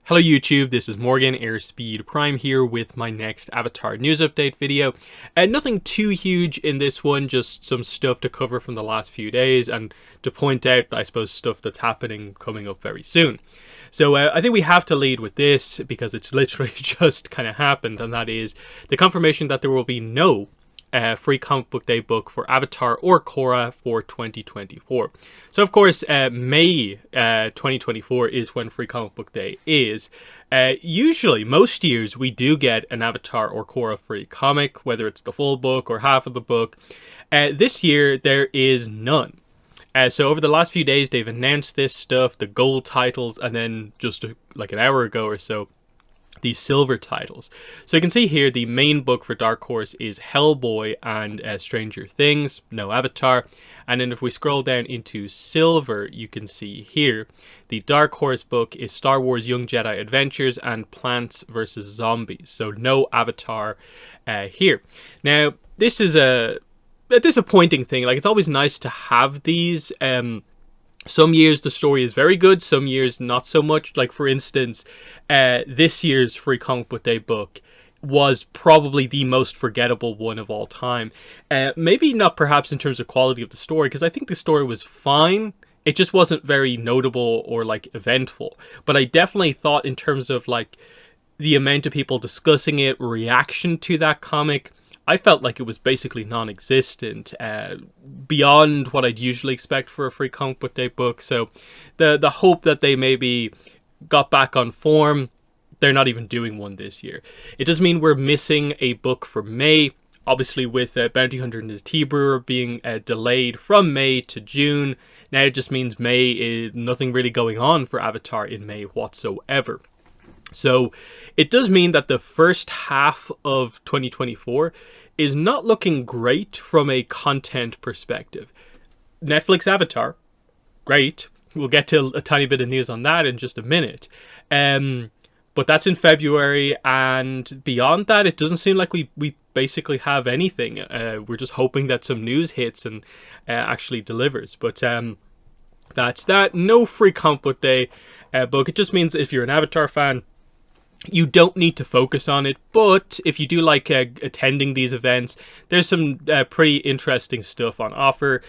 Hello YouTube, this is Morgan, Airspeed Prime here with my next Avatar news update video. Nothing too huge in this one, just some stuff to cover from the last few days and to point out, I suppose, stuff that's happening coming up very soon. So I think we have to lead with this because it's literally just kind of happened, and that is the confirmation that there will be no free comic book day book for Avatar or Korra for 2024. So of course May 2024 is when free comic book day is. Usually most years we do get an Avatar or Korra free comic, whether it's the full book or half of the book. This year there is none. So over the last few days they've announced this stuff, the gold titles, and then just like an hour ago or so, these silver titles. So you can see here the main book for Dark Horse is Hellboy and Stranger Things, no Avatar. And then if we scroll down into silver, you can see here the Dark Horse book is Star Wars Young Jedi Adventures and Plants vs. Zombies. So no Avatar here. Now this is a disappointing thing. Like, it's always nice to have these. Some years the story is very good, some years not so much. Like, for instance, this year's free comic book day book was probably the most forgettable one of all time. Maybe not perhaps in terms of quality of the story, because I think the story was fine. It just wasn't very notable or like eventful. But I definitely thought in terms of like the amount of people discussing it, reaction to that comic, I felt like it was basically non-existent, beyond what I'd usually expect for a free comic book day book. So the hope that they maybe got back on form, they're not even doing one this year. It does mean we're missing a book for May, obviously with Bounty Hunter and the Tea-Brewer being delayed from May to June. Now it just means May is nothing really going on for Avatar in May whatsoever. So it does mean that the first half of 2024 is not looking great from a content perspective. Netflix Avatar, great. We'll get to a tiny bit of news on that in just a minute. But that's in February, and beyond that, it doesn't seem like we basically have anything. We're just hoping that some news hits and actually delivers. But that's that. No free comic book day book. It just means if you're an Avatar fan, you don't need to focus on it, but if you do like attending these events, there's some pretty interesting stuff on offer.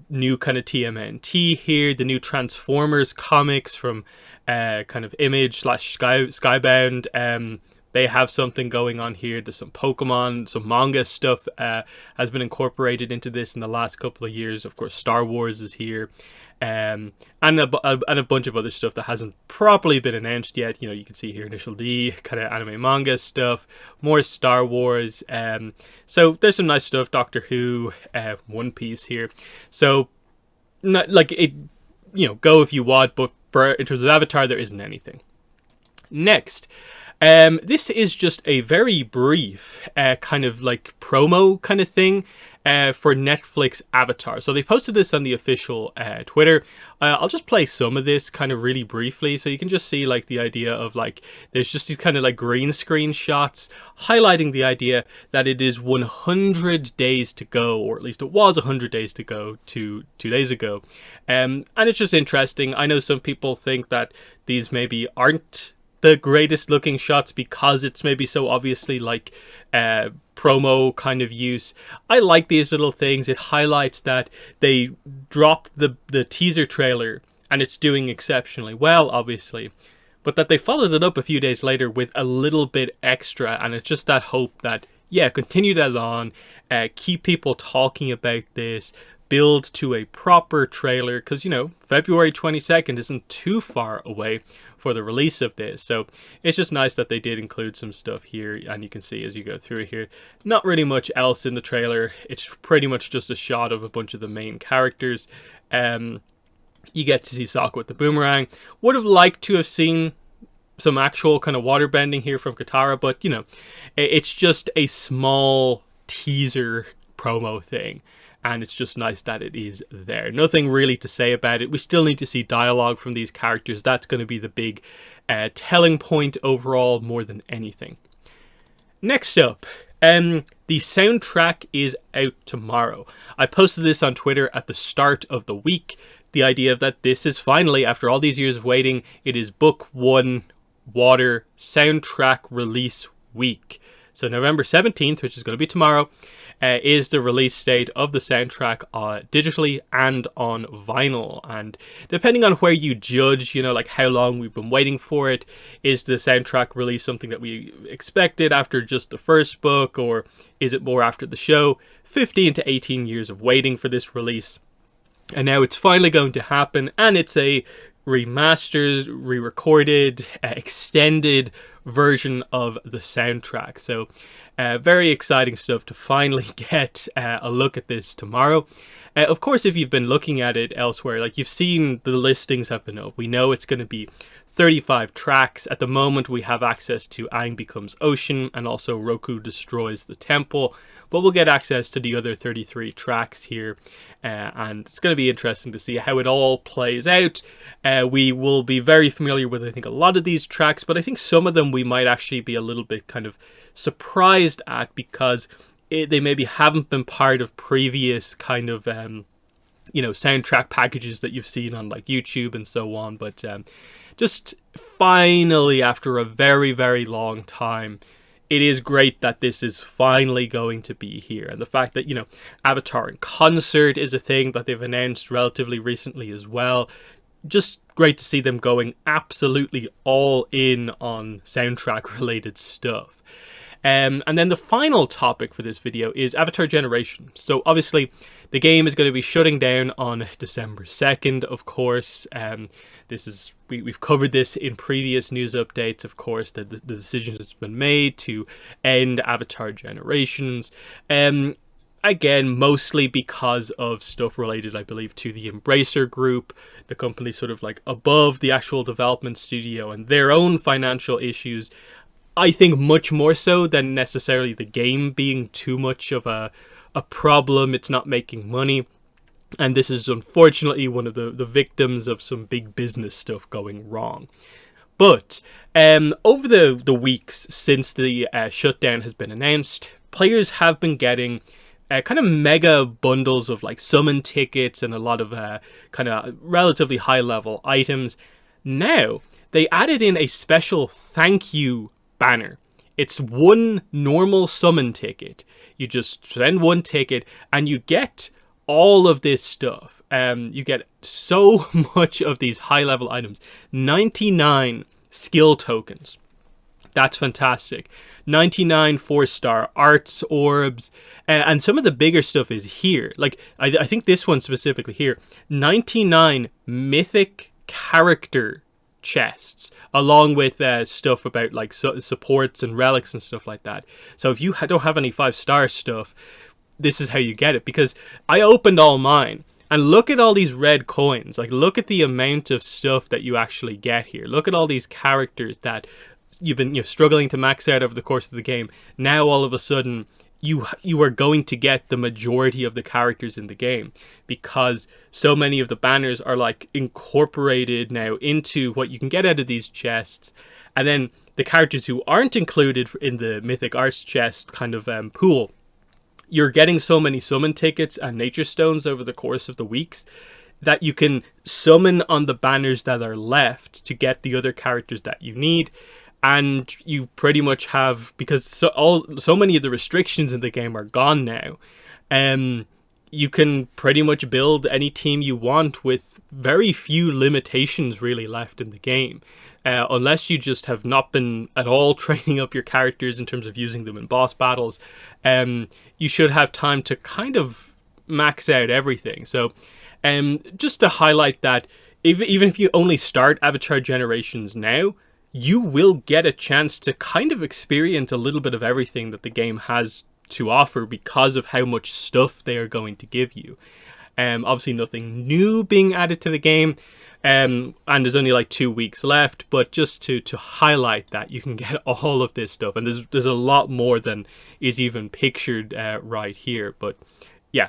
New kind of TMNT here, the new Transformers comics from kind of Image / Skybound. They have something going on here. There's some Pokemon, some manga stuff has been incorporated into this in the last couple of years. Of course, Star Wars is here. And a bunch of other stuff that hasn't properly been announced yet. You know, you can see here Initial D, kind of anime manga stuff, more Star Wars. So there's some nice stuff. Doctor Who, One Piece here. So, not like it, you know, go if you want. But in terms of Avatar, there isn't anything. Next. This is just a very brief kind of like promo kind of thing for Netflix Avatar. So they posted this on the official Twitter. I'll just play some of this kind of really briefly so you can just see like the idea of like there's just these kind of like green screen shots highlighting the idea that it is 100 days to go, or at least it was 100 days to go 2 days ago. And it's just interesting. I know some people think that these maybe aren't the greatest looking shots because it's maybe so obviously like promo kind of use. I like these little things. It highlights that they dropped the teaser trailer and it's doing exceptionally well, obviously, but that they followed it up a few days later with a little bit extra, and it's just that hope that, yeah, continue that on, keep people talking about this, build to a proper trailer, because, you know, February 22nd isn't too far away for the release of this. So it's just nice that they did include some stuff here, and you can see as you go through here, not really much else in the trailer. It's pretty much just a shot of a bunch of the main characters. You get to see Sokka with the boomerang. Would have liked to have seen some actual kind of water bending here from Katara, but, you know, it's just a small teaser promo thing. And it's just nice that it is there. Nothing really to say about it. We still need to see dialogue from these characters. That's going to be the big telling point overall more than anything. Next up, the soundtrack is out tomorrow. I posted this on Twitter at the start of the week. The idea of that this is finally, after all these years of waiting, it is book one Water soundtrack release week. So November 17th, which is going to be tomorrow, is the release date of the soundtrack digitally and on vinyl. And depending on where you judge, you know, like how long we've been waiting for it, is the soundtrack release something that we expected after just the first book, or is it more after the show? 15 to 18 years of waiting for this release. And now it's finally going to happen, and it's a remastered, re-recorded, extended version of the soundtrack. So very exciting stuff to finally get a look at this tomorrow. Of course, if you've been looking at it elsewhere, like you've seen the listings have been up, we know it's going to be 35 tracks. At the moment, we have access to Aang Becomes Ocean and also Roku Destroys the Temple, but we'll get access to the other 33 tracks here, and it's going to be interesting to see how it all plays out. We will be very familiar with, I think, a lot of these tracks, but I think some of them we might actually be a little bit kind of surprised at, because they maybe haven't been part of previous kind of you know, soundtrack packages that you've seen on like YouTube and so on. But just finally, after a very, very long time, it is great that this is finally going to be here. And the fact that, you know, Avatar in concert is a thing that they've announced relatively recently as well. Just great to see them going absolutely all in on soundtrack related stuff. And then the final topic for this video is Avatar Generation. So obviously the game is going to be shutting down on December 2nd, of course. This is we've covered this in previous news updates, of course, that the decision has been made to end Avatar Generations. Again, mostly because of stuff related, I believe, to the Embracer Group, the company sort of like above the actual development studio, and their own financial issues. I think much more so than necessarily the game being too much of a problem. It's not making money. And this is unfortunately one of the victims of some big business stuff going wrong. But over the weeks since the shutdown has been announced, players have been getting kind of mega bundles of like summon tickets and a lot of kind of relatively high level items. Now, they added in a special thank you banner. It's one normal summon ticket. You just spend one ticket and you get all of this stuff. You get so much of these high level items. 99 skill tokens. That's fantastic. 99 4-star arts orbs, and some of the bigger stuff is here. Like I think this one specifically here, 99 mythic character chests, along with stuff about like supports and relics and stuff like that. So if you don't have any 5-star stuff, this is how you get it. Because I opened all mine, and look at all these red coins. Like, look at the amount of stuff that you actually get here. Look at all these characters that you've been struggling to max out over the course of the game. Now all of a sudden you are going to get the majority of the characters in the game, because so many of the banners are like incorporated now into what you can get out of these chests. And then the characters who aren't included in the mythic arts chest kind of pool, you're getting so many summon tickets and nature stones over the course of the weeks that you can summon on the banners that are left to get the other characters that you need. And you pretty much have, because so many of the restrictions in the game are gone now, you can pretty much build any team you want with very few limitations really left in the game. Unless you just have not been at all training up your characters in terms of using them in boss battles, you should have time to kind of max out everything. So just to highlight that, even if you only start Avatar Generations now, you will get a chance to kind of experience a little bit of everything that the game has to offer because of how much stuff they are going to give you. Obviously nothing new being added to the game, and there's only like 2 weeks left, but just to highlight that you can get all of this stuff, and there's a lot more than is even pictured right here. But yeah,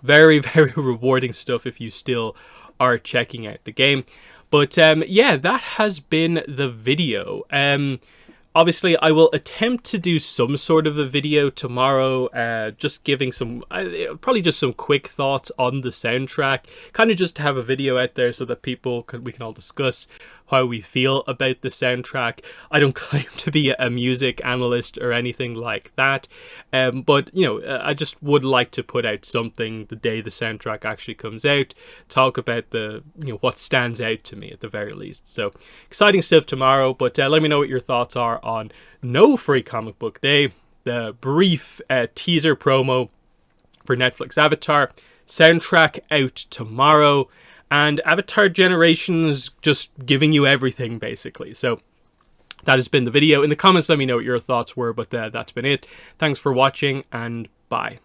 very, very rewarding stuff if you still are checking out the game. But yeah, that has been the video. Obviously, I will attempt to do some sort of a video tomorrow, just giving some, probably just some quick thoughts on the soundtrack, kind of just to have a video out there so that we can all discuss. how we feel about the soundtrack. I don't claim to be a music analyst or anything like that, but you know, I just would like to put out something the day the soundtrack actually comes out, talk about the, you know, what stands out to me at the very least. So exciting stuff tomorrow, but let me know what your thoughts are on No Free Comic Book Day, the brief teaser promo for Netflix Avatar, soundtrack out tomorrow, and Avatar Generations just giving you everything, basically. So that has been the video. In the comments, let me know what your thoughts were, but that's been it. Thanks for watching, and bye.